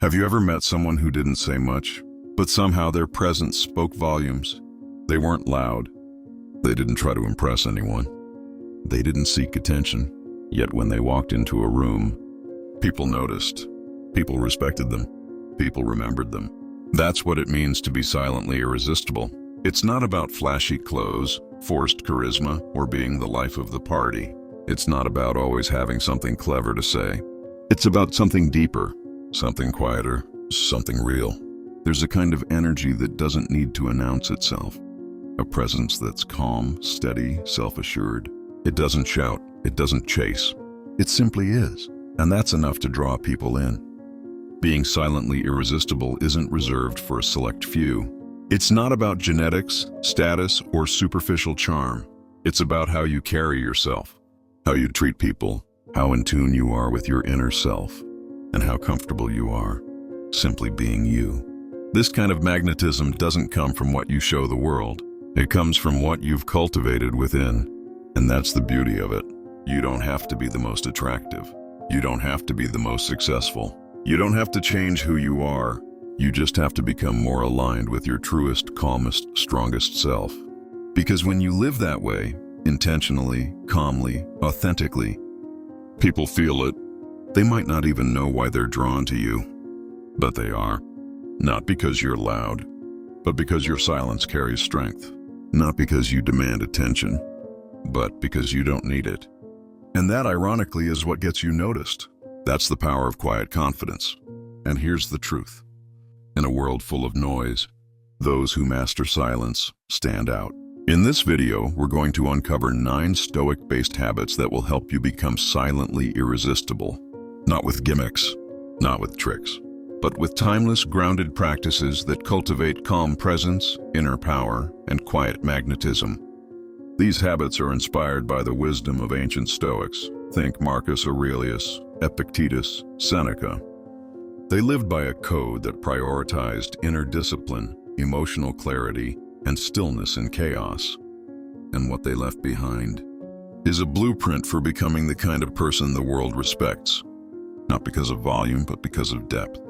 Have you ever met someone who didn't say much, but somehow their presence spoke volumes? They weren't loud. They didn't try to impress anyone. They didn't seek attention. Yet when they walked into a room, people noticed. People respected them. People remembered them. That's what it means to be silently irresistible. It's not about flashy clothes, forced charisma, or being the life of the party. It's not about always having something clever to say. It's about something deeper, something quieter, something real. There's a kind of energy that doesn't need to announce itself. A presence that's calm, steady, self-assured. It doesn't shout, it doesn't chase. It simply is, and that's enough to draw people in. Being silently irresistible isn't reserved for a select few. It's not about genetics, status, or superficial charm. It's about how you carry yourself, how you treat people, how in tune you are with your inner self, and how comfortable you are simply being you. This kind of magnetism doesn't come from what you show the world. It comes from what you've cultivated within. And that's the beauty of it. You don't have to be the most attractive. You don't have to be the most successful. You don't have to change who you are. You just have to become more aligned with your truest, calmest, strongest self. Because when you live that way, intentionally, calmly, authentically, people feel it. They might not even know why they're drawn to you, but they are. Not because you're loud, but because your silence carries strength. Not because you demand attention, but because you don't need it. And that, ironically, is what gets you noticed. That's the power of quiet confidence. And here's the truth. In a world full of noise, those who master silence stand out. In this video, we're going to uncover 9 Stoic-based habits that will help you become silently irresistible. Not with gimmicks, not with tricks, but with timeless, grounded practices that cultivate calm presence, inner power, and quiet magnetism. These habits are inspired by the wisdom of ancient Stoics. Think Marcus Aurelius, Epictetus, Seneca. They lived by a code that prioritized inner discipline, emotional clarity, and stillness in chaos. And what they left behind is a blueprint for becoming the kind of person the world respects. Not because of volume, but because of depth.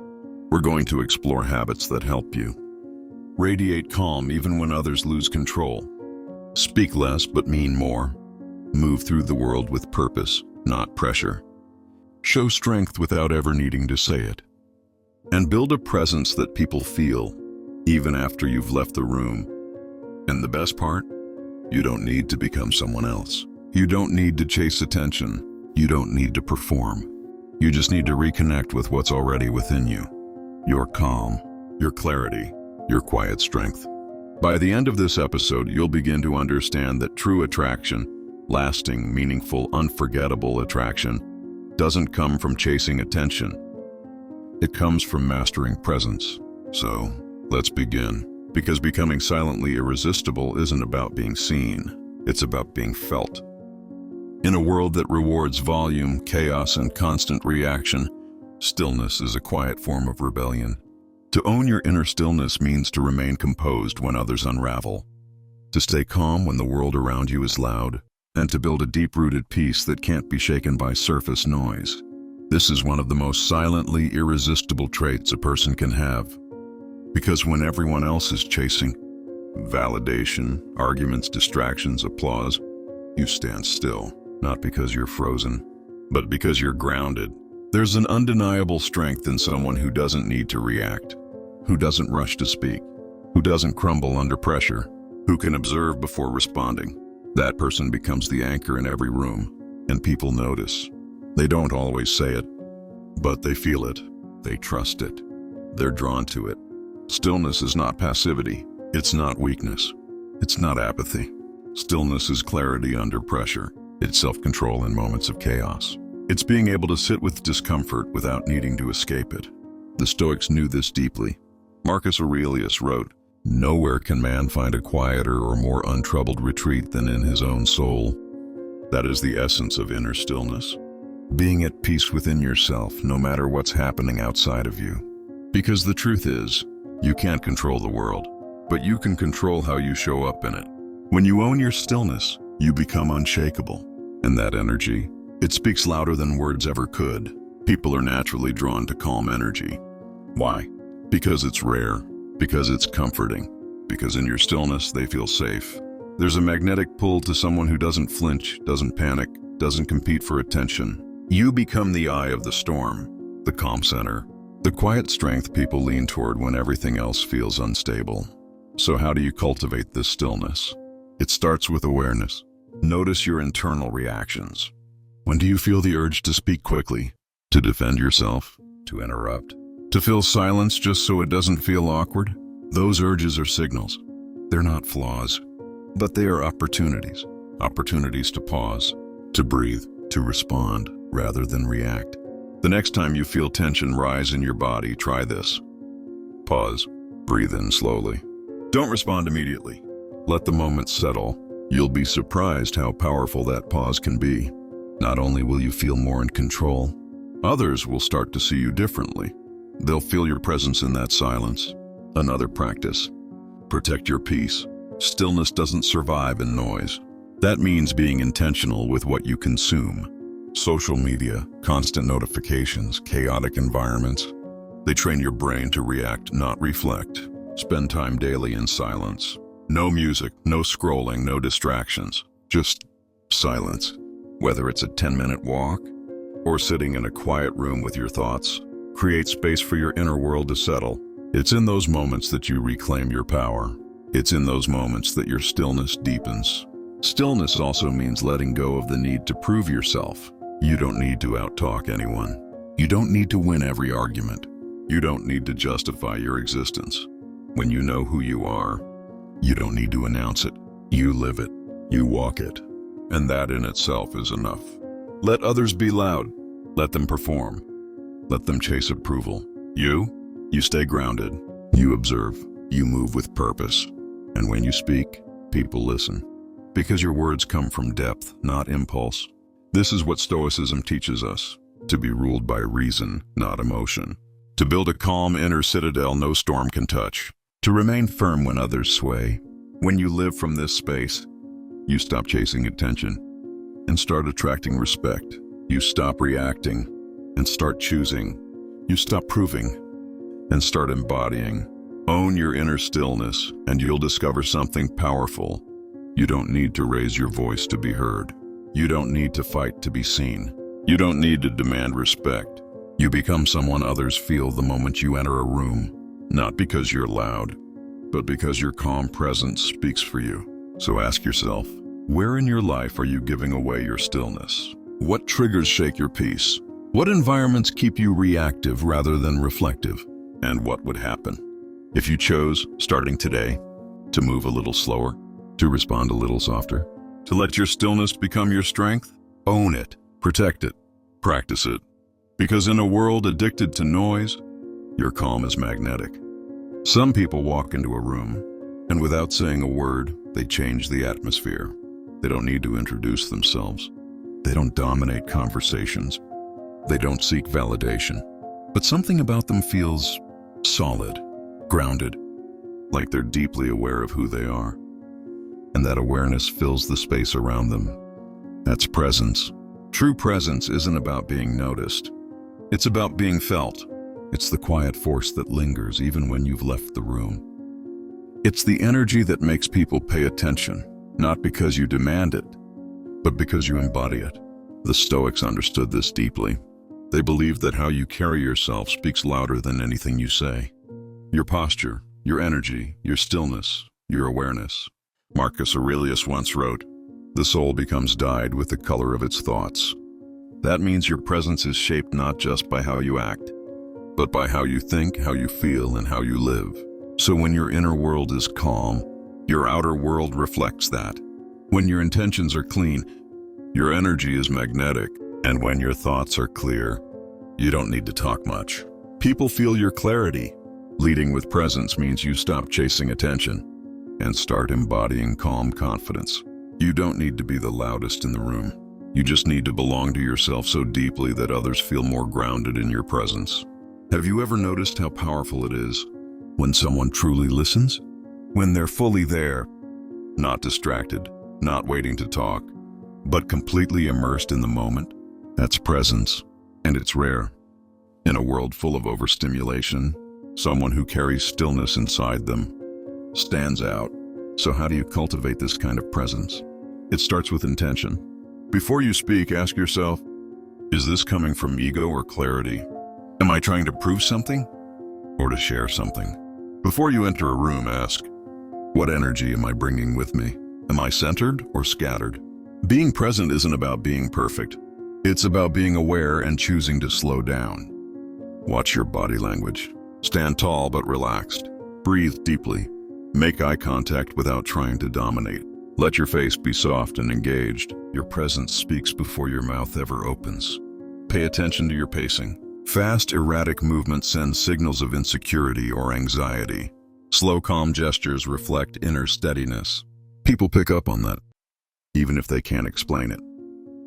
We're going to explore habits that help you radiate calm even when others lose control. Speak less but mean more. Move through the world with purpose, not pressure. Show strength without ever needing to say it. And build a presence that people feel, even after you've left the room. And the best part? You don't need to become someone else. You don't need to chase attention. You don't need to perform. You just need to reconnect with what's already within you. Your calm, your clarity, your quiet strength. By the end of this episode, you'll begin to understand that true attraction, lasting, meaningful, unforgettable attraction, doesn't come from chasing attention. It comes from mastering presence. So, let's begin. Because becoming silently irresistible isn't about being seen. It's about being felt. In a world that rewards volume, chaos, and constant reaction, stillness is a quiet form of rebellion. To own your inner stillness means to remain composed when others unravel, to stay calm when the world around you is loud, and to build a deep-rooted peace that can't be shaken by surface noise. This is one of the most silently irresistible traits a person can have. Because when everyone else is chasing validation, arguments, distractions, applause, you stand still, not because you're frozen, but because you're grounded. There's an undeniable strength in someone who doesn't need to react, who doesn't rush to speak, who doesn't crumble under pressure, who can observe before responding. That person becomes the anchor in every room, and people notice. They don't always say it, but they feel it. They trust it. They're drawn to it. Stillness is not passivity. It's not weakness. It's not apathy. Stillness is clarity under pressure. It's self-control in moments of chaos. It's being able to sit with discomfort without needing to escape it. The Stoics knew this deeply. Marcus Aurelius wrote, "Nowhere can man find a quieter or more untroubled retreat than in his own soul." That is the essence of inner stillness. Being at peace within yourself, no matter what's happening outside of you. Because the truth is, you can't control the world, but you can control how you show up in it. When you own your stillness, you become unshakable. And that energy, it speaks louder than words ever could. People are naturally drawn to calm energy. Why? Because it's rare, because it's comforting, because in your stillness they feel safe. There's a magnetic pull to someone who doesn't flinch, doesn't panic, doesn't compete for attention. You become the eye of the storm, the calm center, the quiet strength people lean toward when everything else feels unstable. So how do you cultivate this stillness? It starts with awareness. Notice your internal reactions. When do you feel the urge to speak quickly, to defend yourself, to interrupt, to fill silence just so it doesn't feel awkward? Those urges are signals. They're not flaws, but they are opportunities. Opportunities to pause, to breathe, to respond rather than react. The next time you feel tension rise in your body, try this. Pause. Breathe in slowly. Don't respond immediately. Let the moment settle. You'll be surprised how powerful that pause can be. Not only will you feel more in control, others will start to see you differently. They'll feel your presence in that silence. Another practice. Protect your peace. Stillness doesn't survive in noise. That means being intentional with what you consume. Social media, constant notifications, chaotic environments. They train your brain to react, not reflect. Spend time daily in silence. No music, no scrolling, no distractions. Just silence. Whether it's a 10-minute walk or sitting in a quiet room with your thoughts, create space for your inner world to settle. It's in those moments that you reclaim your power. It's in those moments that your stillness deepens. Stillness also means letting go of the need to prove yourself. You don't need to outtalk anyone. You don't need to win every argument. You don't need to justify your existence. When you know who you are, you don't need to announce it. You live it. You walk it. And that in itself is enough. Let others be loud. Let them perform. Let them chase approval. You stay grounded. You observe. You move with purpose. And when you speak, people listen. Because your words come from depth, not impulse. This is what Stoicism teaches us. To be ruled by reason, not emotion. To build a calm inner citadel no storm can touch. To remain firm when others sway. When you live from this space, you stop chasing attention and start attracting respect. You stop reacting and start choosing. You stop proving and start embodying. Own your inner stillness and you'll discover something powerful. You don't need to raise your voice to be heard. You don't need to fight to be seen. You don't need to demand respect. You become someone others feel the moment you enter a room, not because you're loud, but because your calm presence speaks for you. So ask yourself, where in your life are you giving away your stillness? What triggers shake your peace? What environments keep you reactive rather than reflective? And what would happen if you chose, starting today, to move a little slower, to respond a little softer, to let your stillness become your strength? Own it, protect it, practice it. Because in a world addicted to noise, your calm is magnetic. Some people walk into a room, and without saying a word, they change the atmosphere. They don't need to introduce themselves. They don't dominate conversations. They don't seek validation. But something about them feels solid, grounded, like they're deeply aware of who they are. And that awareness fills the space around them. That's presence. True presence isn't about being noticed. It's about being felt. It's the quiet force that lingers even when you've left the room. It's the energy that makes people pay attention, not because you demand it, but because you embody it. The Stoics understood this deeply. They believed that how you carry yourself speaks louder than anything you say. Your posture, your energy, your stillness, your awareness. Marcus Aurelius once wrote, "The soul becomes dyed with the color of its thoughts." That means your presence is shaped not just by how you act, but by how you think, how you feel, and how you live. So when your inner world is calm, your outer world reflects that. When your intentions are clean, your energy is magnetic. And when your thoughts are clear, you don't need to talk much. People feel your clarity. Leading with presence means you stop chasing attention and start embodying calm confidence. You don't need to be the loudest in the room. You just need to belong to yourself so deeply that others feel more grounded in your presence. Have you ever noticed how powerful it is when someone truly listens? When they're fully there, not distracted, not waiting to talk, but completely immersed in the moment? That's presence, and it's rare. In a world full of overstimulation, someone who carries stillness inside them stands out. So how do you cultivate this kind of presence? It starts with intention. Before you speak, ask yourself, is this coming from ego or clarity? Am I trying to prove something or to share something? Before you enter a room, ask, what energy am I bringing with me? Am I centered or scattered? Being present isn't about being perfect. It's about being aware and choosing to slow down. Watch your body language. Stand tall but relaxed. Breathe deeply. Make eye contact without trying to dominate. Let your face be soft and engaged. Your presence speaks before your mouth ever opens. Pay attention to your pacing. Fast, erratic movement sends signals of insecurity or anxiety. Slow, calm gestures reflect inner steadiness. People pick up on that, even if they can't explain it.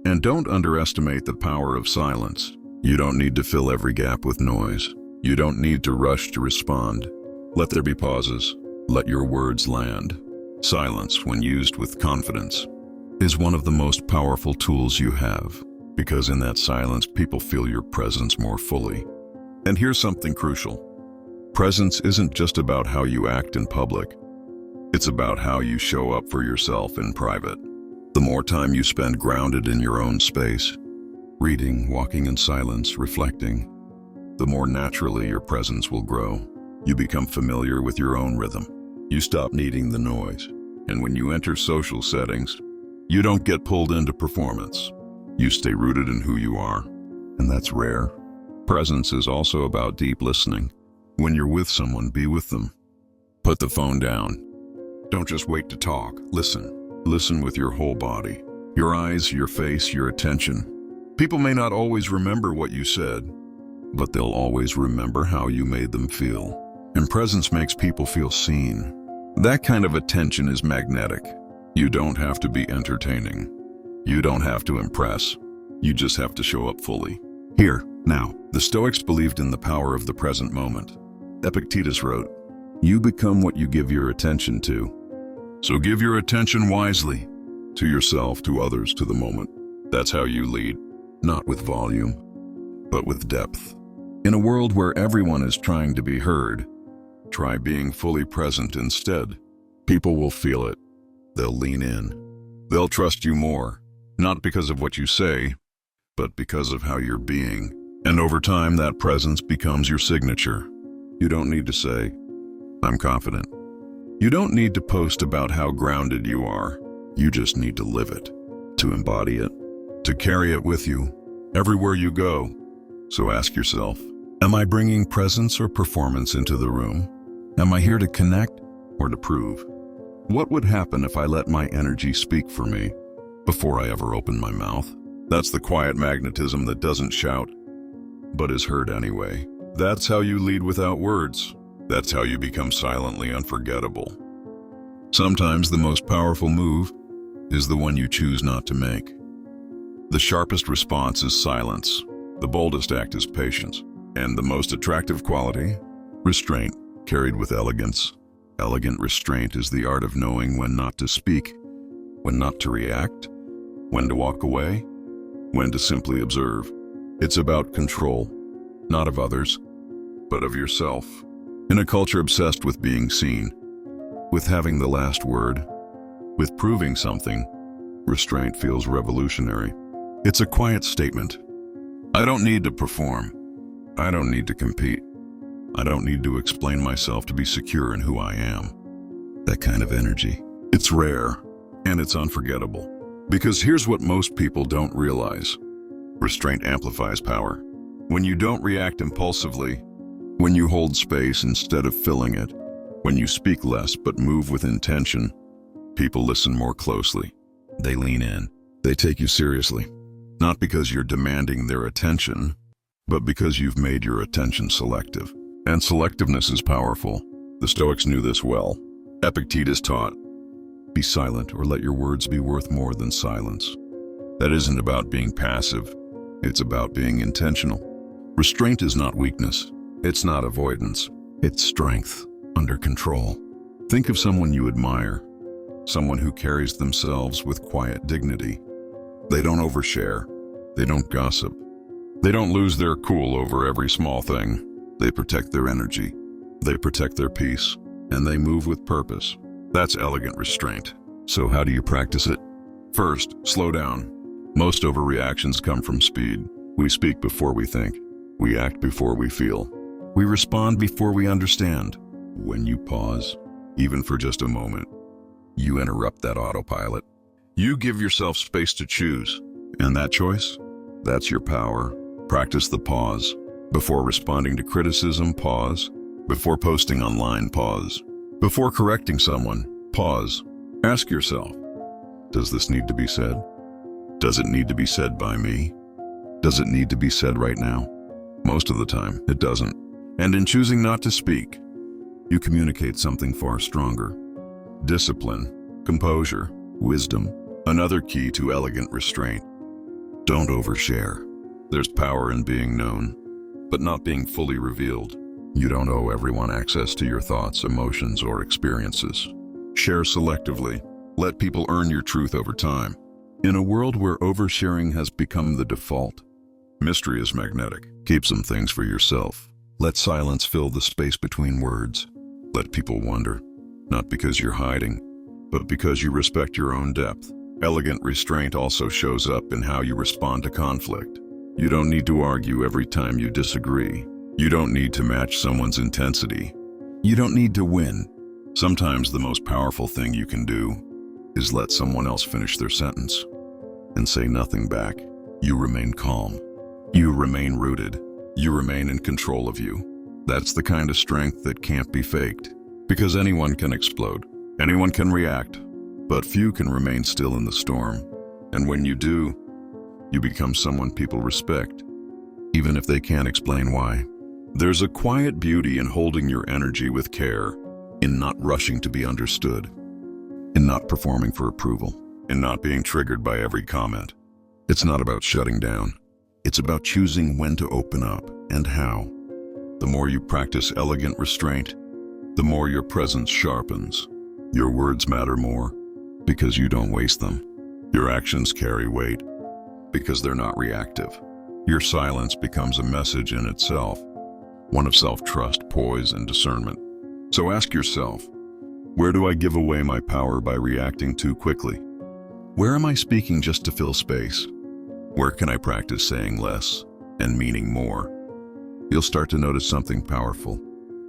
And don't underestimate the power of silence. You don't need to fill every gap with noise. You don't need to rush to respond. Let there be pauses. Let your words land. Silence, when used with confidence, is one of the most powerful tools you have, because in that silence, people feel your presence more fully. And here's something crucial. Presence isn't just about how you act in public. It's about how you show up for yourself in private. The more time you spend grounded in your own space, reading, walking in silence, reflecting, the more naturally your presence will grow. You become familiar with your own rhythm. You stop needing the noise. And when you enter social settings, you don't get pulled into performance. You stay rooted in who you are, and that's rare. Presence is also about deep listening. When you're with someone, be with them. Put the phone down. Don't just wait to talk. Listen. Listen with your whole body. Your eyes, your face, your attention. People may not always remember what you said, but they'll always remember how you made them feel. And presence makes people feel seen. That kind of attention is magnetic. You don't have to be entertaining. You don't have to impress. You just have to show up fully. Here, now. The Stoics believed in the power of the present moment. Epictetus wrote, "You become what you give your attention to." So give your attention wisely. To yourself, to others, to the moment. That's how you lead. Not with volume, but with depth. In a world where everyone is trying to be heard, try being fully present instead. People will feel it. They'll lean in. They'll trust you more, not because of what you say, but because of how you're being. And over time, that presence becomes your signature. You don't need to say, "I'm confident." You don't need to post about how grounded you are. You just need to live it, to embody it, to carry it with you, everywhere you go. So ask yourself, am I bringing presence or performance into the room? Am I here to connect or to prove? What would happen if I let my energy speak for me before I ever open my mouth? That's the quiet magnetism that doesn't shout, but is heard anyway. That's how you lead without words. That's how you become silently unforgettable. Sometimes the most powerful move is the one you choose not to make. The sharpest response is silence. The boldest act is patience. And the most attractive quality? Restraint, carried with elegance. Elegant restraint is the art of knowing when not to speak, when not to react, when to walk away, when to simply observe. It's about control, not of others, but of yourself. In a culture obsessed with being seen, with having the last word, with proving something, restraint feels revolutionary. It's a quiet statement. I don't need to perform. I don't need to compete. I don't need to explain myself to be secure in who I am. That kind of energy. It's rare, and it's unforgettable. Because here's what most people don't realize. Restraint amplifies power. When you don't react impulsively, when you hold space instead of filling it, when you speak less but move with intention, people listen more closely. They lean in. They take you seriously. Not because you're demanding their attention, but because you've made your attention selective. And selectiveness is powerful. The Stoics knew this well. Epictetus taught, be silent or let your words be worth more than silence. That isn't about being passive. It's about being intentional. Restraint is not weakness. It's not avoidance. It's strength under control. Think of someone you admire, someone who carries themselves with quiet dignity. They don't overshare. They don't gossip. They don't lose their cool over every small thing. They protect their energy. They protect their peace. And they move with purpose. That's elegant restraint. So how do you practice it? First, slow down. Most overreactions come from speed. We speak before we think. We act before we feel. We respond before we understand. When you pause, even for just a moment, you interrupt that autopilot. You give yourself space to choose. And that choice? That's your power. Practice the pause. Before responding to criticism, pause. Before posting online, pause. Before correcting someone, pause. Ask yourself, does this need to be said? Does it need to be said by me? Does it need to be said right now? Most of the time, it doesn't. And in choosing not to speak, you communicate something far stronger. Discipline, composure, wisdom, another key to elegant restraint. Don't overshare. There's power in being known, but not being fully revealed. You don't owe everyone access to your thoughts, emotions, or experiences. Share selectively. Let people earn your truth over time. In a world where oversharing has become the default, mystery is magnetic. Keep some things for yourself. Let silence fill the space between words. Let people wonder, not because you're hiding, but because you respect your own depth. Elegant restraint also shows up in how you respond to conflict. You don't need to argue every time you disagree. You don't need to match someone's intensity. You don't need to win. Sometimes the most powerful thing you can do is let someone else finish their sentence and say nothing back. You remain calm. You remain rooted. You remain in control of you. That's the kind of strength that can't be faked. Because anyone can explode. Anyone can react. But few can remain still in the storm. And when you do, you become someone people respect, even if they can't explain why. There's a quiet beauty in holding your energy with care, in not rushing to be understood, in not performing for approval, in not being triggered by every comment. It's not about shutting down. It's about choosing when to open up and how. The more you practice elegant restraint, the more your presence sharpens. Your words matter more because you don't waste them. Your actions carry weight because they're not reactive. Your silence becomes a message in itself, one of self-trust, poise, and discernment. So ask yourself, where do I give away my power by reacting too quickly? Where am I speaking just to fill space? Where can I practice saying less and meaning more? You'll start to notice something powerful.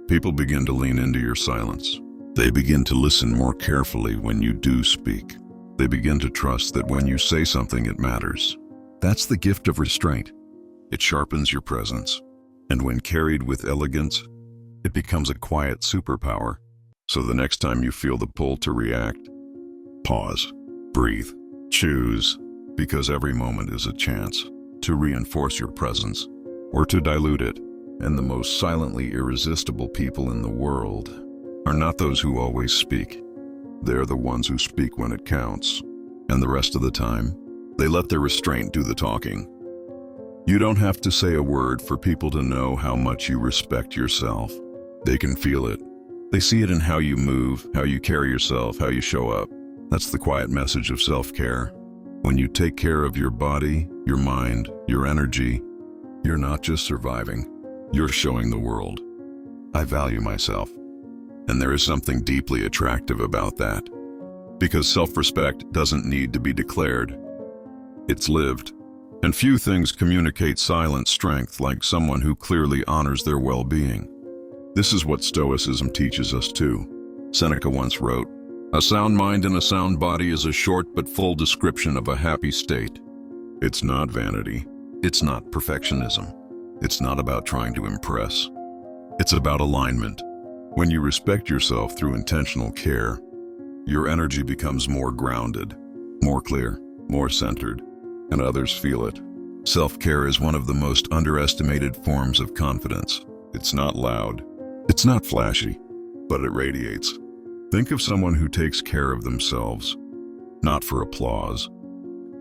People begin to lean into your silence. They begin to listen more carefully when you do speak. They begin to trust that when you say something, it matters. That's the gift of restraint. It sharpens your presence. And when carried with elegance, it becomes a quiet superpower. So the next time you feel the pull to react, pause, breathe, choose, because every moment is a chance to reinforce your presence or to dilute it. And the most silently irresistible people in the world are not those who always speak. They're the ones who speak when it counts. And the rest of the time, they let their restraint do the talking. You don't have to say a word for people to know how much you respect yourself. They can feel it. They see it in how you move, how you carry yourself, how you show up. That's the quiet message of self-care. When you take care of your body, your mind, your energy, you're not just surviving, you're showing the world, I value myself. And there is something deeply attractive about that. Because self-respect doesn't need to be declared. It's lived. And few things communicate silent strength like someone who clearly honors their well-being. This is what Stoicism teaches us too. Seneca once wrote, "A sound mind in a sound body is a short but full description of a happy state." It's not vanity. It's not perfectionism. It's not about trying to impress. It's about alignment. When you respect yourself through intentional care, your energy becomes more grounded, more clear, more centered, and others feel it. Self-care is one of the most underestimated forms of confidence. It's not loud. It's not flashy, but it radiates. Think of someone who takes care of themselves, not for applause,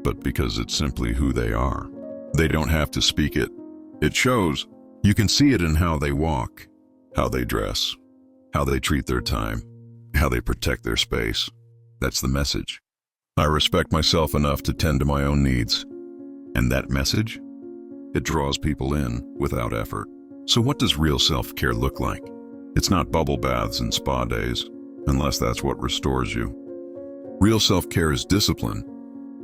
but because it's simply who they are. They don't have to speak it. It shows. You can see it in how they walk, how they dress, how they treat their time, how they protect their space. That's the message. I respect myself enough to tend to my own needs. And that message? It draws people in without effort. So what does real self-care look like? It's not bubble baths and spa days, unless that's what restores you. Real self-care is discipline,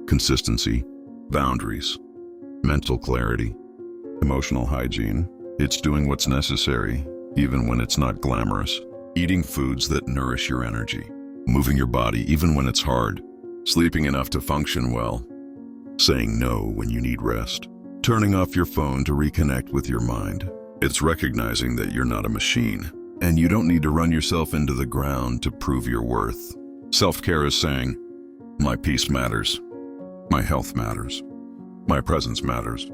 consistency, boundaries, mental clarity, emotional hygiene. It's doing what's necessary, even when it's not glamorous. Eating foods that nourish your energy. Moving your body even when it's hard. Sleeping enough to function well. Saying no when you need rest. Turning off your phone to reconnect with your mind. It's recognizing that you're not a machine, and you don't need to run yourself into the ground to prove your worth. Self-care is saying, my peace matters. My health matters. My presence matters.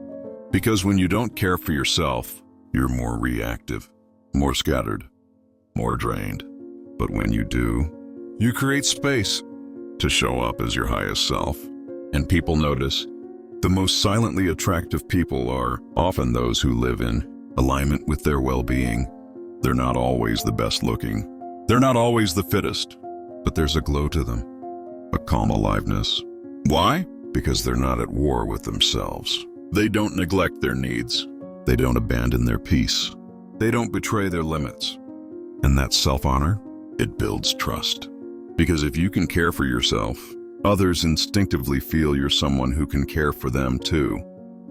Because when you don't care for yourself, you're more reactive, more scattered, more drained. But when you do, you create space to show up as your highest self. And people notice. The most silently attractive people are often those who live in alignment with their well-being. They're not always the best looking. They're not always the fittest, but there's a glow to them, a calm aliveness. Why? Because they're not at war with themselves. They don't neglect their needs. They don't abandon their peace. They don't betray their limits. And that self-honor, it builds trust. Because if you can care for yourself, others instinctively feel you're someone who can care for them too.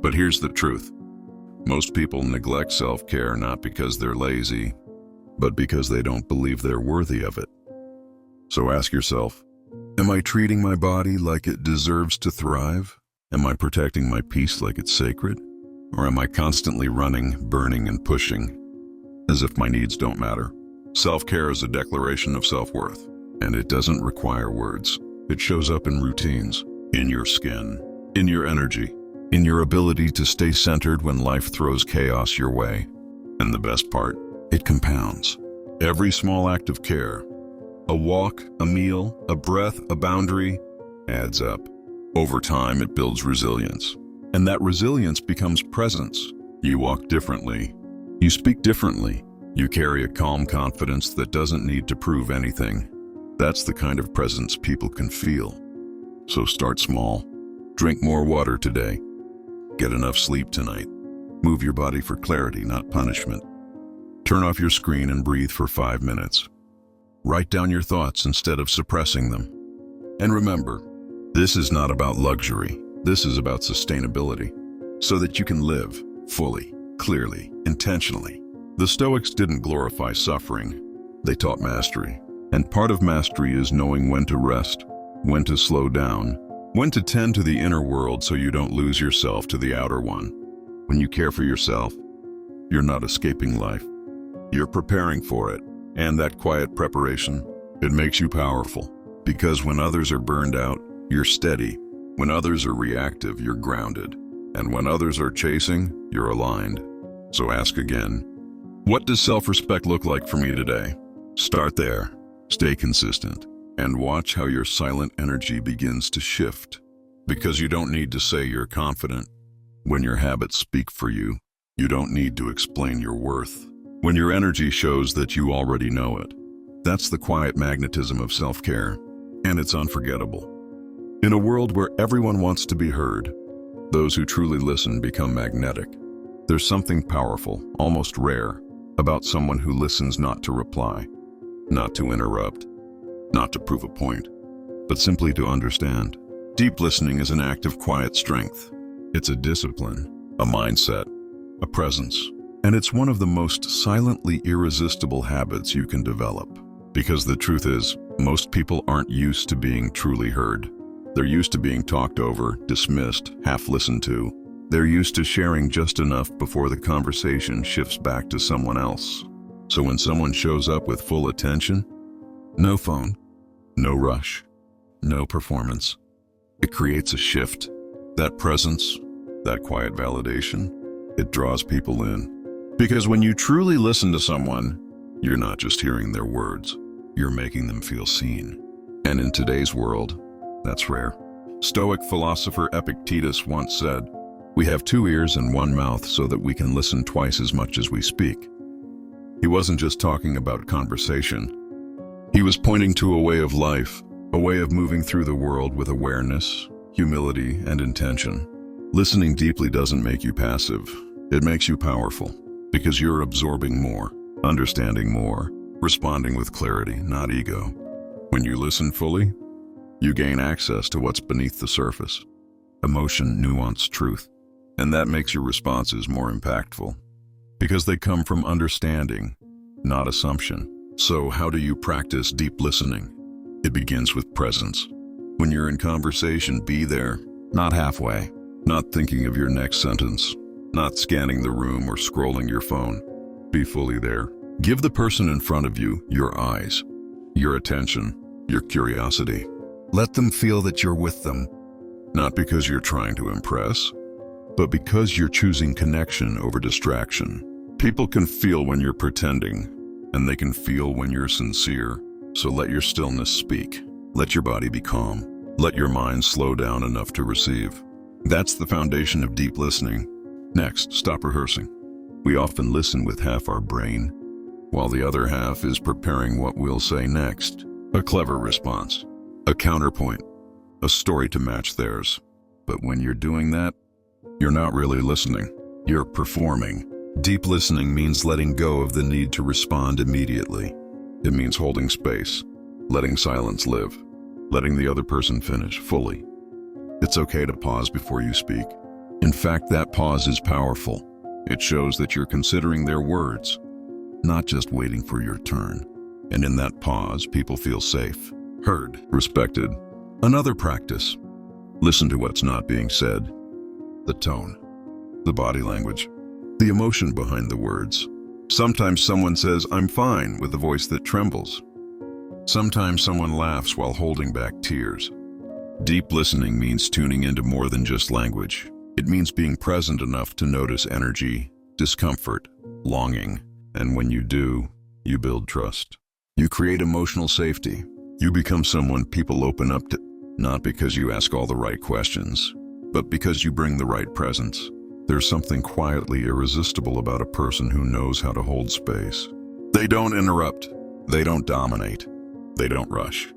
But here's the truth. Most people neglect self-care not because they're lazy, but because they don't believe they're worthy of it. So ask yourself, am I treating my body like it deserves to thrive? Am I protecting my peace like it's sacred? Or am I constantly running, burning, and pushing as if my needs don't matter? Self-care is a declaration of self-worth, and it doesn't require words. It shows up in routines, in your skin, in your energy, in your ability to stay centered when life throws chaos your way. And the best part, it compounds. Every small act of care, a walk, a meal, a breath, a boundary, adds up. Over time, it builds resilience. And that resilience becomes presence. You walk differently. You speak differently. You carry a calm confidence that doesn't need to prove anything. That's the kind of presence people can feel. So start small. Drink more water today. Get enough sleep tonight. Move your body for clarity, not punishment. Turn off your screen and breathe for 5 minutes. Write down your thoughts instead of suppressing them. And remember, this is not about luxury. This is about sustainability, so that you can live fully, clearly, intentionally. The Stoics didn't glorify suffering. They taught mastery. And part of mastery is knowing when to rest, when to slow down, when to tend to the inner world so you don't lose yourself to the outer one. When you care for yourself, you're not escaping life. You're preparing for it. And that quiet preparation, it makes you powerful. Because when others are burned out, you're steady. When others are reactive, you're grounded. And when others are chasing, you're aligned. So ask again, what does self-respect look like for me today? Start there. Stay consistent. And watch how your silent energy begins to shift. Because you don't need to say you're confident. When your habits speak for you, you don't need to explain your worth. When your energy shows that you already know it. That's the quiet magnetism of self-care. And it's unforgettable. In a world where everyone wants to be heard, those who truly listen become magnetic. There's something powerful, almost rare, about someone who listens not to reply, not to interrupt, not to prove a point, but simply to understand. Deep listening is an act of quiet strength. It's a discipline, a mindset, a presence, and it's one of the most silently irresistible habits you can develop. Because the truth is, most people aren't used to being truly heard. They're used to being talked over, dismissed, half listened to. They're used to sharing just enough before the conversation shifts back to someone else. So when someone shows up with full attention, no phone, no rush, no performance, it creates a shift. That presence, that quiet validation, it draws people in. Because when you truly listen to someone, you're not just hearing their words, you're making them feel seen. And in today's world, that's rare. Stoic philosopher Epictetus once said, "We have 2 ears and 1 mouth so that we can listen twice as much as we speak." He wasn't just talking about conversation. He was pointing to a way of life, a way of moving through the world with awareness, humility, and intention. Listening deeply doesn't make you passive. It makes you powerful, because you're absorbing more, understanding more, responding with clarity, not ego. When you listen fully, you gain access to what's beneath the surface. Emotion, nuance, truth. And that makes your responses more impactful, because they come from understanding, not assumption. So how do you practice deep listening? It begins with presence. When you're in conversation, be there, not halfway, not thinking of your next sentence, not scanning the room or scrolling your phone. Be fully there. Give the person in front of you your eyes, your attention, your curiosity. Let them feel that you're with them, not because you're trying to impress, but because you're choosing connection over distraction. People can feel when you're pretending, and they can feel when you're sincere. So let your stillness speak. Let your body be calm. Let your mind slow down enough to receive. That's the foundation of deep listening. Next, stop rehearsing. We often listen with half our brain, while the other half is preparing what we'll say next. A clever response, a counterpoint, a story to match theirs. But when you're doing that, you're not really listening. You're performing. Deep listening means letting go of the need to respond immediately. It means holding space, letting silence live, letting the other person finish fully. It's okay to pause before you speak. In fact, that pause is powerful. It shows that you're considering their words, not just waiting for your turn. And in that pause, people feel safe, heard, respected. Another practice. Listen to what's not being said. The tone, the body language, the emotion behind the words. Sometimes someone says, "I'm fine," with a voice that trembles. Sometimes someone laughs while holding back tears. Deep listening means tuning into more than just language. It means being present enough to notice energy, discomfort, longing. And when you do, you build trust. You create emotional safety. You become someone people open up to, not because you ask all the right questions, but because you bring the right presence. There's something quietly irresistible about a person who knows how to hold space. They don't interrupt. They don't dominate. They don't rush.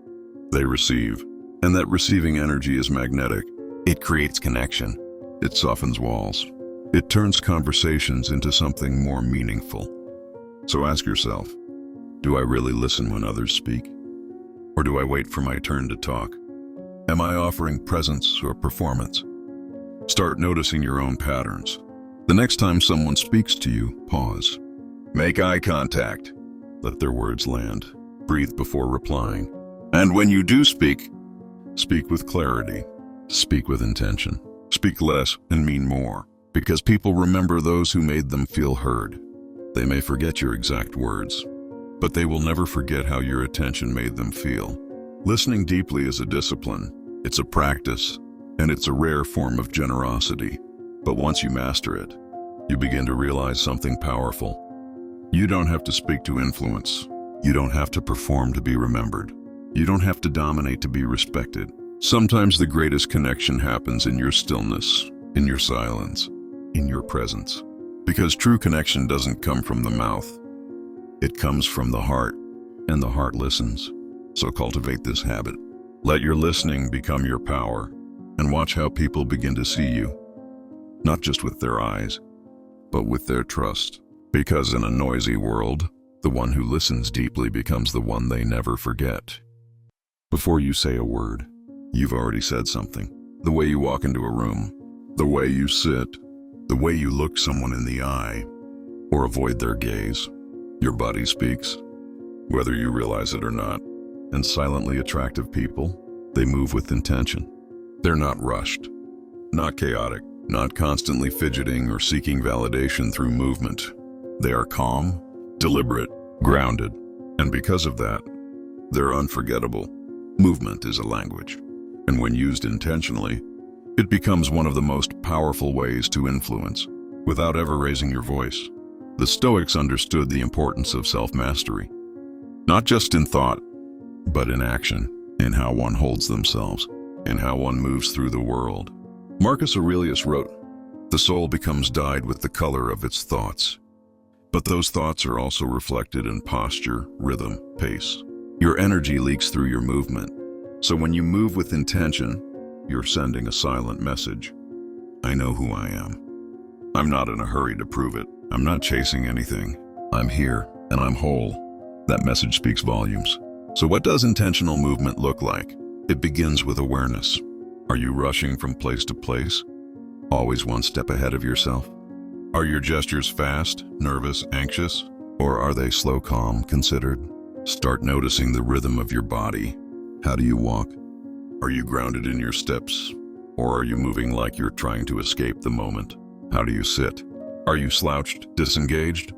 They receive. And that receiving energy is magnetic. It creates connection. It softens walls. It turns conversations into something more meaningful. So ask yourself, do I really listen when others speak? Or do I wait for my turn to talk? Am I offering presence or performance? Start noticing your own patterns. The next time someone speaks to you, pause. Make eye contact. Let their words land. Breathe before replying. And when you do speak, speak with clarity. Speak with intention. Speak less and mean more. Because people remember those who made them feel heard. They may forget your exact words, but they will never forget how your attention made them feel. Listening deeply is a discipline. It's a practice. And it's a rare form of generosity. But once you master it, you begin to realize something powerful. You don't have to speak to influence. You don't have to perform to be remembered. You don't have to dominate to be respected. Sometimes the greatest connection happens in your stillness, in your silence, in your presence. Because true connection doesn't come from the mouth. It comes from the heart, and the heart listens. So cultivate this habit. Let your listening become your power. And watch how people begin to see you, not just with their eyes, but with their trust. Because in a noisy world, the one who listens deeply becomes the one they never forget. Before you say a word, you've already said something. The way you walk into a room, the way you sit, the way you look someone in the eye, or avoid their gaze. Your body speaks, whether you realize it or not. And silently attractive people, they move with intention. They're not rushed, not chaotic, not constantly fidgeting or seeking validation through movement. They are calm, deliberate, grounded, and because of that, they're unforgettable. Movement is a language, and when used intentionally, it becomes one of the most powerful ways to influence, without ever raising your voice. The Stoics understood the importance of self-mastery, not just in thought, but in action, in how one holds themselves, and how one moves through the world. Marcus Aurelius wrote, "The soul becomes dyed with the color of its thoughts. But those thoughts are also reflected in posture, rhythm, pace. Your energy leaks through your movement. So when you move with intention, you're sending a silent message. I know who I am. I'm not in a hurry to prove it. I'm not chasing anything. I'm here, and I'm whole. That message speaks volumes. So what does intentional movement look like? It begins with awareness. Are you rushing from place to place? Always one step ahead of yourself? Are your gestures fast, nervous, anxious? Or are they slow, calm, considered? Start noticing the rhythm of your body. How do you walk? Are you grounded in your steps? Or are you moving like you're trying to escape the moment? How do you sit? Are you slouched, disengaged?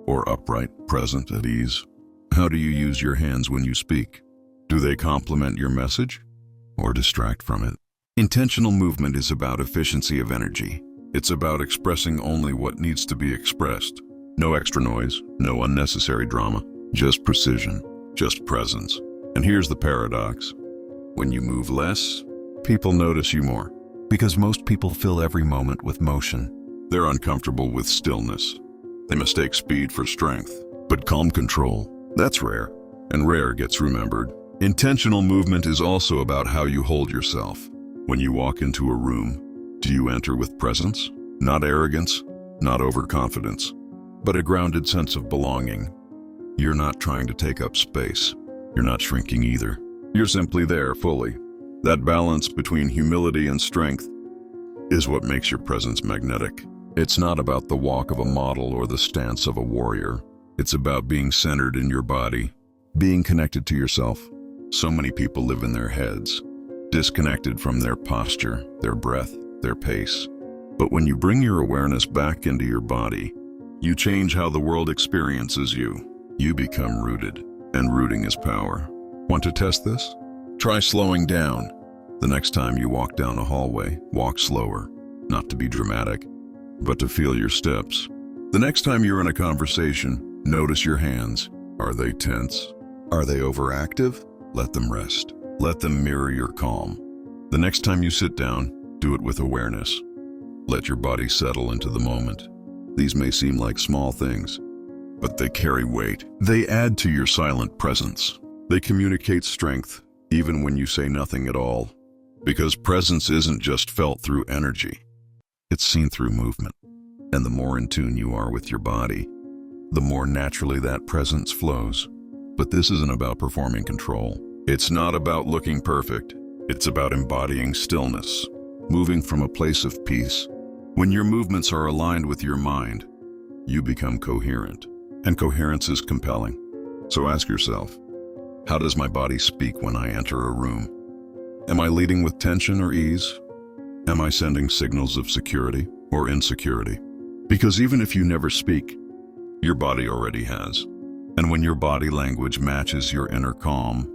Or upright, present, at ease? How do you use your hands when you speak? Do they complement your message or distract from it? Intentional movement is about efficiency of energy. It's about expressing only what needs to be expressed. No extra noise, no unnecessary drama, just precision, just presence. And here's the paradox. When you move less, people notice you more. Because most people fill every moment with motion. They're uncomfortable with stillness. They mistake speed for strength. But calm control, that's rare. And rare gets remembered. Intentional movement is also about how you hold yourself. When you walk into a room, do you enter with presence? Not arrogance, not overconfidence, but a grounded sense of belonging. You're not trying to take up space. You're not shrinking either. You're simply there fully. That balance between humility and strength is what makes your presence magnetic. It's not about the walk of a model or the stance of a warrior. It's about being centered in your body, being connected to yourself. So many people live in their heads, disconnected from their posture, their breath, their pace. But when you bring your awareness back into your body, you change how the world experiences you. You become rooted, and rooting is power. Want to test this? Try slowing down. The next time you walk down a hallway, walk slower, not to be dramatic, but to feel your steps. The next time you're in a conversation, notice your hands. Are they tense? Are they overactive? Let them rest. Let them mirror your calm. The next time you sit down, do it with awareness. Let your body settle into the moment. These may seem like small things, but they carry weight. They add to your silent presence. They communicate strength, even when you say nothing at all. Because presence isn't just felt through energy. It's seen through movement. And the more in tune you are with your body, the more naturally that presence flows. But this isn't about performing control. It's not about looking perfect. It's about embodying stillness, moving from a place of peace. When your movements are aligned with your mind, you become coherent. And coherence is compelling. So ask yourself, how does my body speak when I enter a room? Am I leading with tension or ease? Am I sending signals of security or insecurity? Because even if you never speak, your body already has. And when your body language matches your inner calm,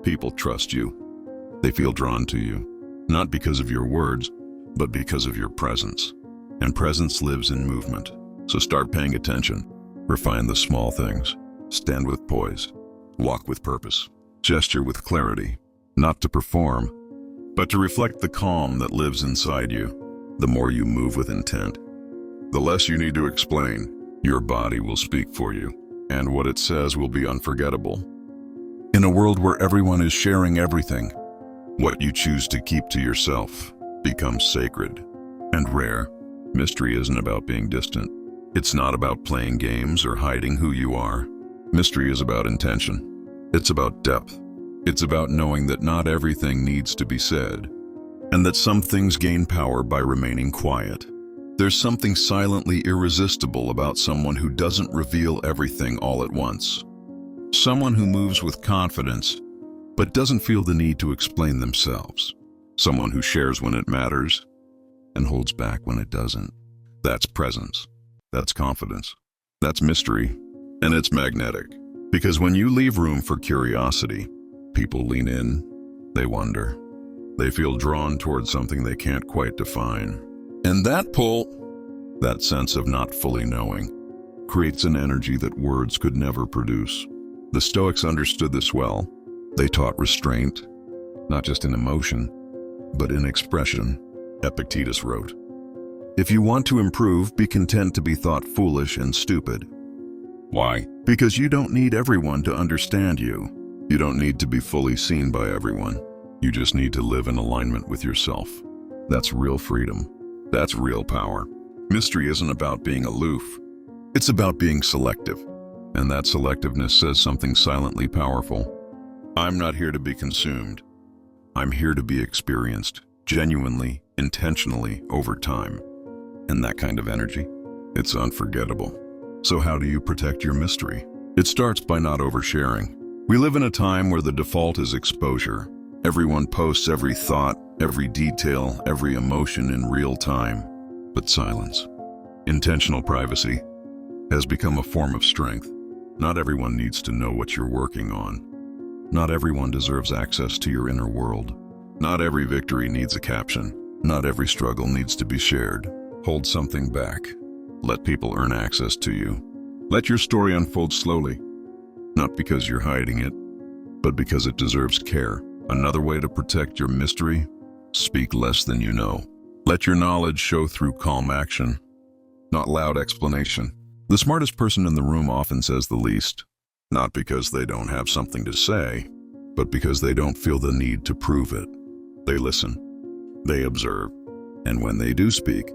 people trust you. They feel drawn to you, not because of your words, but because of your presence. And presence lives in movement. So start paying attention. Refine the small things. Stand with poise. Walk with purpose. Gesture with clarity. Not to perform, but to reflect the calm that lives inside you. The more you move with intent, the less you need to explain. Your body will speak for you, and what it says will be unforgettable. In a world where everyone is sharing everything, what you choose to keep to yourself becomes sacred and rare. Mystery isn't about being distant. It's not about playing games or hiding who you are. Mystery is about intention. It's about depth. It's about knowing that not everything needs to be said, and that some things gain power by remaining quiet. There's something silently irresistible about someone who doesn't reveal everything all at once. Someone who moves with confidence, but doesn't feel the need to explain themselves. Someone who shares when it matters and holds back when it doesn't. That's presence. That's confidence. That's mystery. And it's magnetic. Because when you leave room for curiosity, people lean in, they wonder. They feel drawn towards something they can't quite define. And that pull, that sense of not fully knowing, creates an energy that words could never produce. The Stoics understood this well. They taught restraint, not just in emotion, but in expression. Epictetus wrote, "If you want to improve, be content to be thought foolish and stupid." Why? Because you don't need everyone to understand you. You don't need to be fully seen by everyone. You just need to live in alignment with yourself. That's real freedom. That's real power. Mystery isn't about being aloof. It's about being selective. And that selectiveness says something silently powerful. I'm not here to be consumed. I'm here to be experienced, genuinely, intentionally, over time. And that kind of energy, it's unforgettable. So how do you protect your mystery? It starts by not oversharing. We live in a time where the default is exposure. Everyone posts every thought, every detail, every emotion in real time. But silence, intentional privacy, has become a form of strength. Not everyone needs to know what you're working on. Not everyone deserves access to your inner world. Not every victory needs a caption. Not every struggle needs to be shared. Hold something back. Let people earn access to you. Let your story unfold slowly. Not because you're hiding it, but because it deserves care. Another way to protect your mystery: speak less than you know. Let your knowledge show through calm action, not loud explanation. The smartest person in the room often says the least, not because they don't have something to say, but because they don't feel the need to prove it. They listen, they observe, and when they do speak,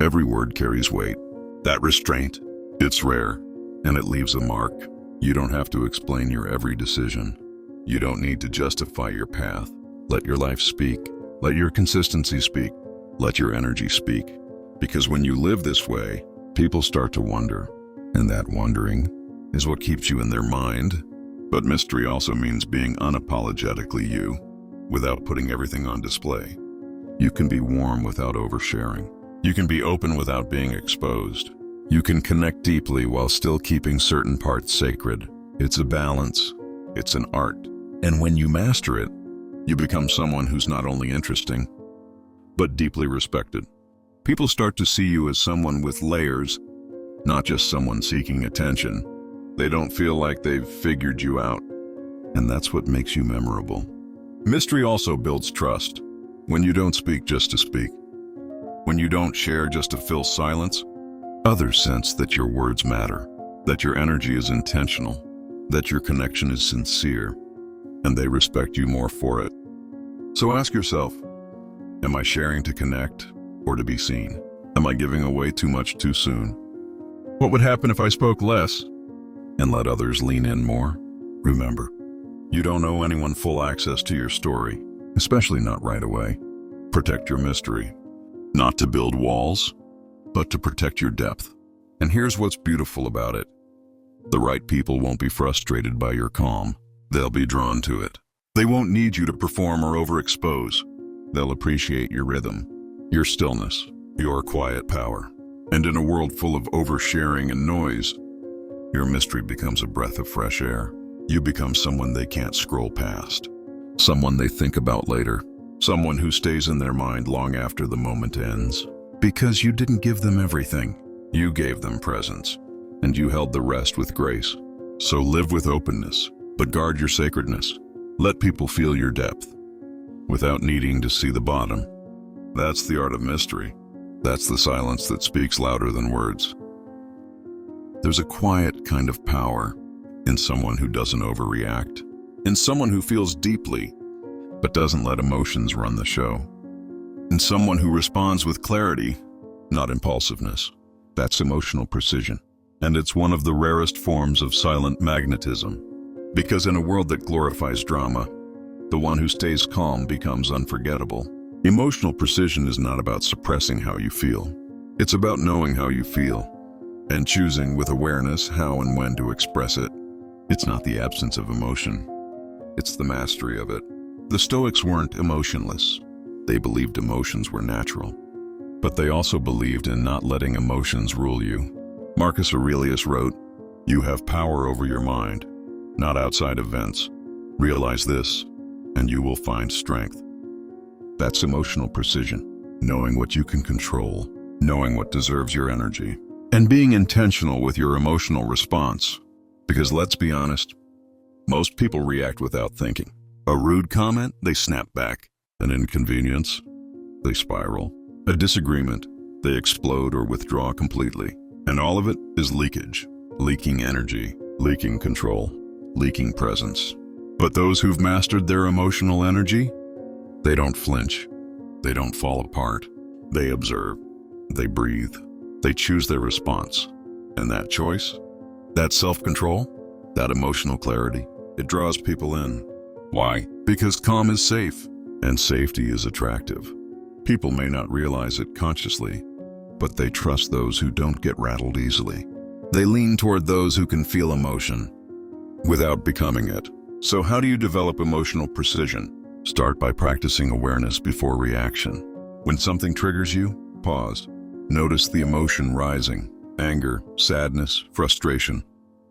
every word carries weight. That restraint, it's rare, and it leaves a mark. You don't have to explain your every decision. You don't need to justify your path. Let your life speak. Let your consistency speak. Let your energy speak. Because when you live this way, people start to wonder. And that wondering is what keeps you in their mind. But mystery also means being unapologetically you, without putting everything on display. You can be warm without oversharing. You can be open without being exposed. You can connect deeply while still keeping certain parts sacred. It's a balance. It's an art. And when you master it, you become someone who's not only interesting, but deeply respected. People start to see you as someone with layers, not just someone seeking attention. They don't feel like they've figured you out. And that's what makes you memorable. Mystery also builds trust. When you don't speak just to speak, when you don't share just to fill silence, others sense that your words matter, that your energy is intentional, that your connection is sincere, and they respect you more for it. So ask yourself, am I sharing to connect or to be seen? Am I giving away too much too soon? What would happen if I spoke less and let others lean in more? Remember, you don't owe anyone full access to your story, especially not right away. Protect your mystery, not to build walls, but to protect your depth. And here's what's beautiful about it. The right people won't be frustrated by your calm. They'll be drawn to it. They won't need you to perform or overexpose. They'll appreciate your rhythm, your stillness, your quiet power. And in a world full of oversharing and noise, your mystery becomes a breath of fresh air. You become someone they can't scroll past, someone they think about later, someone who stays in their mind long after the moment ends. Because you didn't give them everything. You gave them presence, and you held the rest with grace. So live with openness, but guard your sacredness. Let people feel your depth, without needing to see the bottom. That's the art of mystery. That's the silence that speaks louder than words. There's a quiet kind of power in someone who doesn't overreact, in someone who feels deeply, but doesn't let emotions run the show, in someone who responds with clarity, not impulsiveness. That's emotional precision. And it's one of the rarest forms of silent magnetism. Because in a world that glorifies drama, the one who stays calm becomes unforgettable. Emotional precision is not about suppressing how you feel. It's about knowing how you feel and choosing with awareness how and when to express it. It's not the absence of emotion. It's the mastery of it. The Stoics weren't emotionless. They believed emotions were natural. But they also believed in not letting emotions rule you. Marcus Aurelius wrote, "You have power over your mind, not outside events. Realize this, and you will find strength." That's emotional precision, knowing what you can control, knowing what deserves your energy, and being intentional with your emotional response. Because let's be honest, most people react without thinking. A rude comment, they snap back. An inconvenience, they spiral. A disagreement, they explode or withdraw completely. And all of it is leakage, leaking energy, leaking control, leaking presence. But those who've mastered their emotional energy, they don't flinch, they don't fall apart. They observe, They breathe. They choose their response. And that choice, that self-control, that emotional clarity, it draws people in. Why? Because calm is safe, and safety is attractive. People may not realize it consciously, but they trust those who don't get rattled easily. They lean toward those who can feel emotion without becoming it. So how do you develop emotional precision? Start by practicing awareness before reaction. When something triggers you, pause. Notice the emotion rising: anger, sadness, frustration.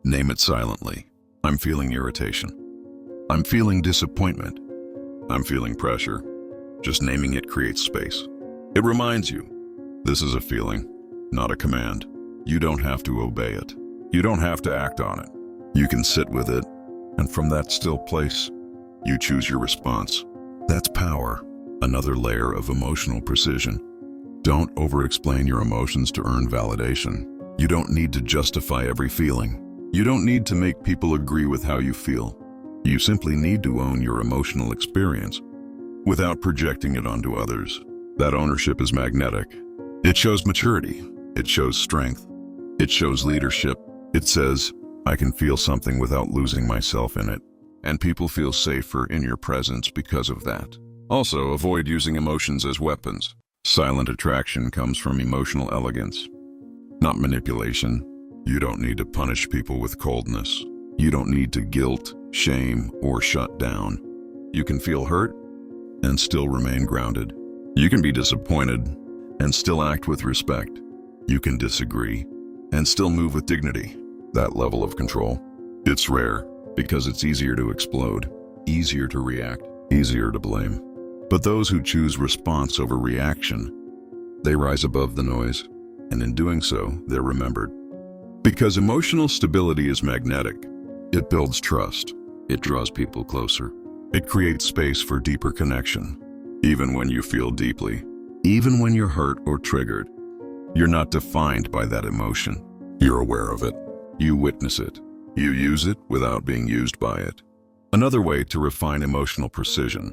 Name it silently. I'm feeling irritation. I'm feeling disappointment. I'm feeling pressure. Just naming it creates space. It reminds you, this is a feeling, not a command. You don't have to obey it. You don't have to act on it. You can sit with it, and from that still place, you choose your response. That's power. Another layer of emotional precision. Don't over-explain your emotions to earn validation. You don't need to justify every feeling. You don't need to make people agree with how you feel. You simply need to own your emotional experience without projecting it onto others. That ownership is magnetic. It shows maturity. It shows strength. It shows leadership. It says, I can feel something without losing myself in it. And people feel safer in your presence because of that. Also, avoid using emotions as weapons. Silent attraction comes from emotional elegance, not manipulation. You don't need to punish people with coldness. You don't need to guilt, shame, or shut down. You can feel hurt and still remain grounded. You can be disappointed and still act with respect. You can disagree and still move with dignity. That level of control, it's rare because it's easier to explode, easier to react, easier to blame. But those who choose response over reaction, they rise above the noise, and in doing so, they're remembered. Because emotional stability is magnetic. It builds trust. It draws people closer. It creates space for deeper connection. Even when you feel deeply, even when you're hurt or triggered, you're not defined by that emotion. You're aware of it. You witness it. You use it without being used by it. Another way to refine emotional precision: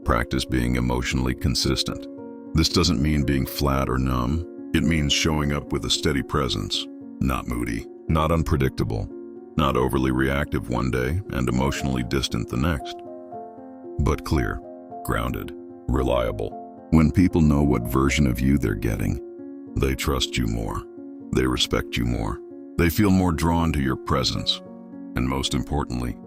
practice being emotionally consistent. This doesn't mean being flat or numb. It means showing up with a steady presence, not moody, not unpredictable, not overly reactive one day and emotionally distant the next, but clear, grounded, reliable. When people know what version of you they're getting, they trust you more. They respect you more. They feel more drawn to your presence. And most importantly,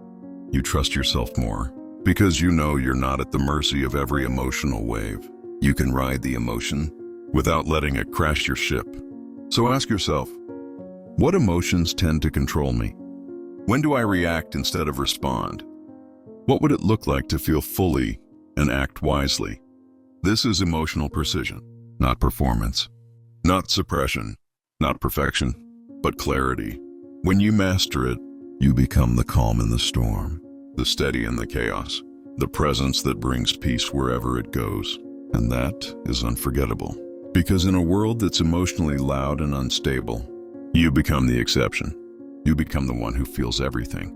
you trust yourself more. Because you know you're not at the mercy of every emotional wave. You can ride the emotion without letting it crash your ship. So ask yourself, what emotions tend to control me? When do I react instead of respond? What would it look like to feel fully and act wisely? This is emotional precision, not performance, not suppression, not perfection, but clarity. When you master it, you become the calm in the storm, the steady in the chaos, the presence that brings peace wherever it goes. And that is unforgettable. Because in a world that's emotionally loud and unstable, you become the exception. You become the one who feels everything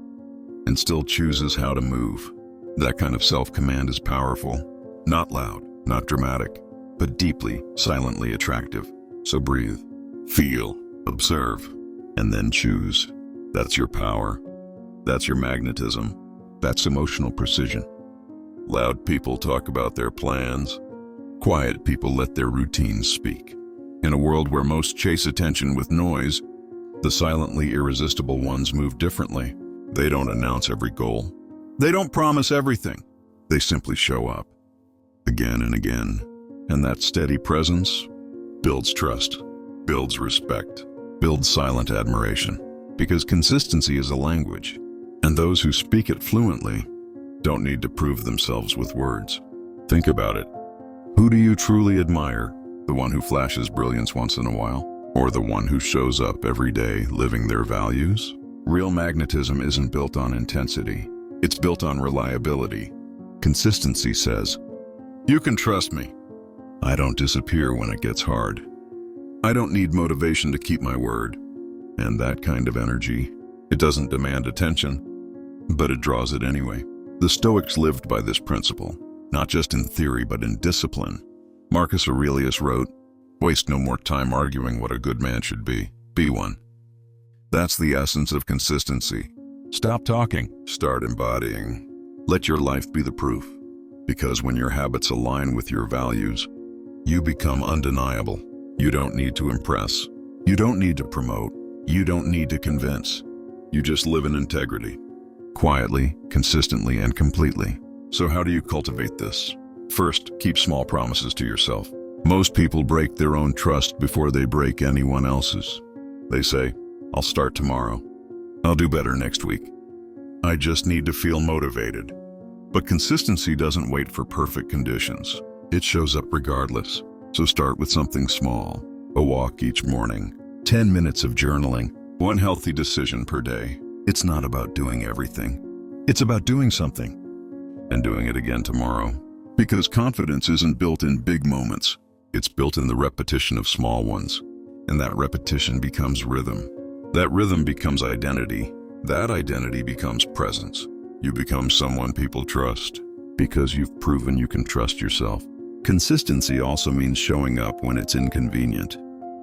and still chooses how to move. That kind of self-command is powerful. Not loud, not dramatic, but deeply, silently attractive. So breathe, feel, observe, and then choose. That's your power. That's your magnetism. That's emotional precision. Loud people talk about their plans. Quiet people let their routines speak. In a world where most chase attention with noise, the silently irresistible ones move differently. They don't announce every goal. They don't promise everything. They simply show up, again and again. And that steady presence builds trust, builds respect, builds silent admiration. Because consistency is a language, and those who speak it fluently don't need to prove themselves with words. Think about it. Who do you truly admire? The one who flashes brilliance once in a while? Or the one who shows up every day living their values? Real magnetism isn't built on intensity. It's built on reliability. Consistency says, you can trust me. I don't disappear when it gets hard. I don't need motivation to keep my word. And that kind of energy, it doesn't demand attention, but it draws it anyway. The Stoics lived by this principle, not just in theory but in discipline. Marcus Aurelius wrote, Waste no more time arguing what a good man should be. Be one. That's the essence of consistency. Stop talking. Start embodying. Let your life be the proof. Because when your habits align with your values, you become undeniable. You don't need to impress. You don't need to promote. You don't need to convince. You just live in integrity. Quietly, consistently, and completely. So how do you cultivate this? First, keep small promises to yourself. Most people break their own trust before they break anyone else's. They say, I'll start tomorrow. I'll do better next week. I just need to feel motivated. But consistency doesn't wait for perfect conditions. It shows up regardless. So start with something small. A walk each morning. 10 minutes of journaling. One healthy decision per day. It's not about doing everything. It's about doing something. And doing it again tomorrow. Because confidence isn't built in big moments. It's built in the repetition of small ones. And that repetition becomes rhythm. That rhythm becomes identity. That identity becomes presence. You become someone people trust because you've proven you can trust yourself. Consistency also means showing up when it's inconvenient,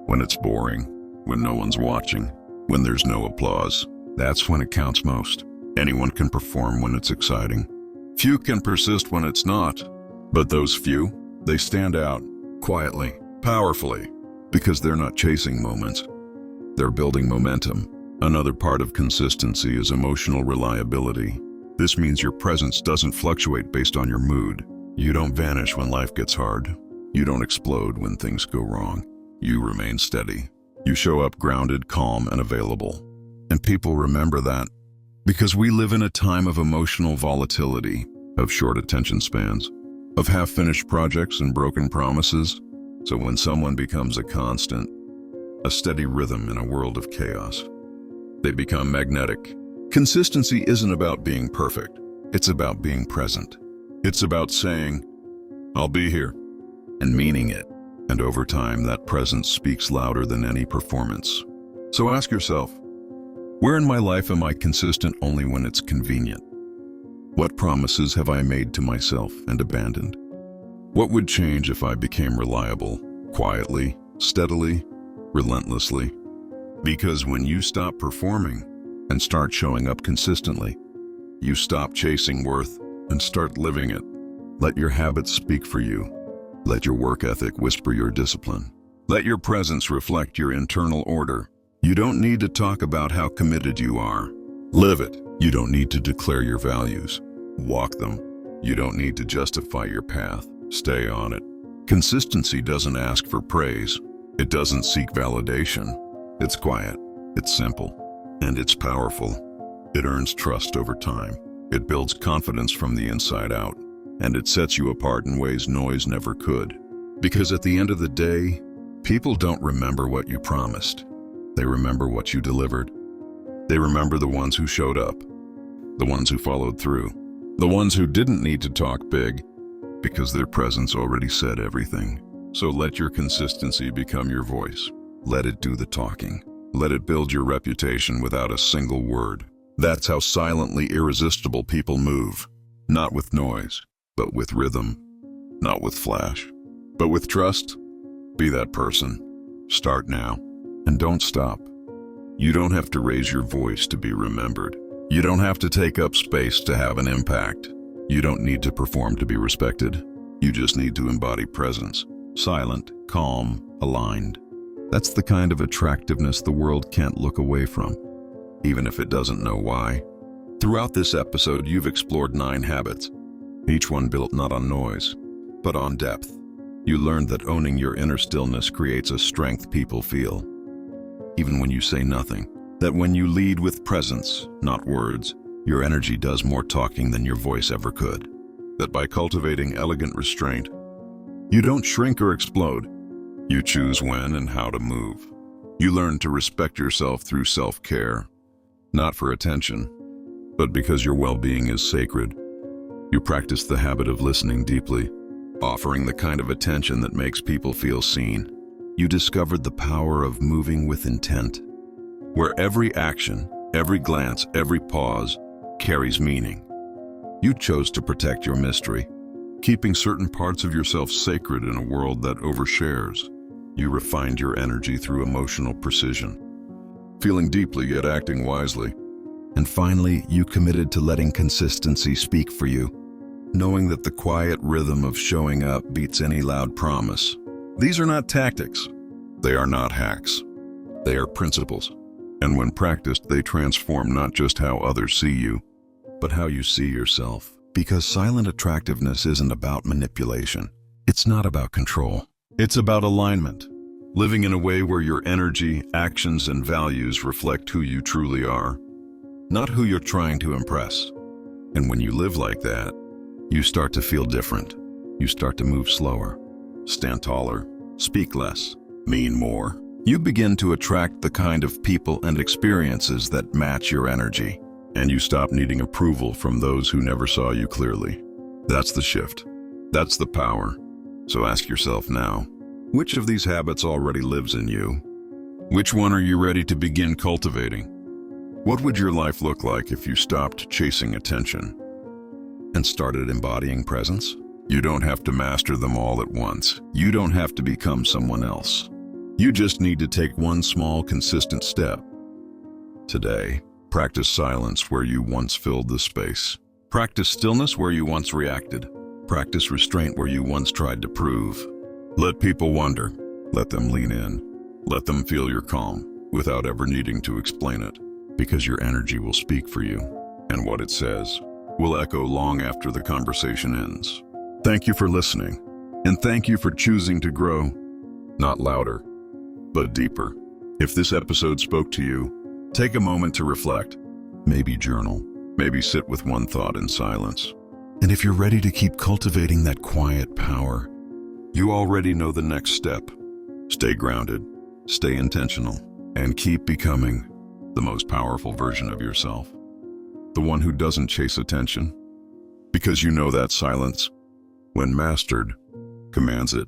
when it's boring, when no one's watching, when there's no applause. That's when it counts most. Anyone can perform when it's exciting. Few can persist when it's not. But those few, they stand out quietly, powerfully, because they're not chasing moments. They're building momentum. Another part of consistency is emotional reliability. This means your presence doesn't fluctuate based on your mood. You don't vanish when life gets hard. You don't explode when things go wrong. You remain steady. You show up grounded, calm, and available. And people remember that because we live in a time of emotional volatility, of short attention spans, of half-finished projects and broken promises. So when someone becomes a constant, a steady rhythm in a world of chaos, they become magnetic. Consistency isn't about being perfect. It's about being present. It's about saying, I'll be here, and meaning it. And over time, that presence speaks louder than any performance. So ask yourself, where in my life am I consistent only when it's convenient? What promises have I made to myself and abandoned? What would change if I became reliable, quietly, steadily, relentlessly? Because when you stop performing and start showing up consistently, you stop chasing worth and start living it. Let your habits speak for you. Let your work ethic whisper your discipline. Let your presence reflect your internal order. You don't need to talk about how committed you are. Live it. You don't need to declare your values. Walk them. You don't need to justify your path. Stay on it. Consistency doesn't ask for praise. It doesn't seek validation. It's quiet. It's simple. And it's powerful. It earns trust over time. It builds confidence from the inside out. And it sets you apart in ways noise never could. Because at the end of the day, people don't remember what you promised. They remember what you delivered. They remember the ones who showed up, the ones who followed through, the ones who didn't need to talk big because their presence already said everything. So let your consistency become your voice. Let it do the talking. Let it build your reputation without a single word. That's how silently irresistible people move. Not with noise, but with rhythm. Not with flash, but with trust. Be that person. Start now, and don't stop. You don't have to raise your voice to be remembered. You don't have to take up space to have an impact. You don't need to perform to be respected. You just need to embody presence. Silent, calm, aligned. That's the kind of attractiveness the world can't look away from, even if it doesn't know why. Throughout this episode, you've explored 9 habits, each one built not on noise, but on depth. You learned that owning your inner stillness creates a strength people feel, even when you say nothing. That when you lead with presence, not words, your energy does more talking than your voice ever could. That by cultivating elegant restraint, you don't shrink or explode. You choose when and how to move. You learn to respect yourself through self-care, not for attention, but because your well-being is sacred. You practice the habit of listening deeply, offering the kind of attention that makes people feel seen. You discovered the power of moving with intent, where every action, every glance, every pause carries meaning. You chose to protect your mystery, keeping certain parts of yourself sacred in a world that overshares. You refined your energy through emotional precision, feeling deeply yet acting wisely. And finally, you committed to letting consistency speak for you, knowing that the quiet rhythm of showing up beats any loud promise. These are not tactics. They are not hacks. They are principles. And when practiced, they transform not just how others see you, but how you see yourself. Because silent attractiveness isn't about manipulation. It's not about control. It's about alignment. Living in a way where your energy, actions, and values reflect who you truly are, not who you're trying to impress. And when you live like that, you start to feel different. You start to move slower, stand taller, speak less, mean more. You begin to attract the kind of people and experiences that match your energy, and you stop needing approval from those who never saw you clearly. That's the shift. That's the power. So ask yourself now, which of these habits already lives in you? Which one are you ready to begin cultivating? What would your life look like if you stopped chasing attention and started embodying presence? You don't have to master them all at once. You don't have to become someone else. You just need to take one small, consistent step. Today, practice silence where you once filled the space. Practice stillness where you once reacted. Practice restraint where you once tried to prove. Let people wonder. Let them lean in. Let them feel your calm without ever needing to explain it, because your energy will speak for you, and what it says will echo long after the conversation ends. Thank you for listening, and thank you for choosing to grow, not louder, but deeper. If this episode spoke to you, take a moment to reflect. Maybe journal. Maybe sit with one thought in silence. And if you're ready to keep cultivating that quiet power, you already know the next step. Stay grounded, stay intentional, and keep becoming the most powerful version of yourself. The one who doesn't chase attention, because you know that silence, when mastered, commands it.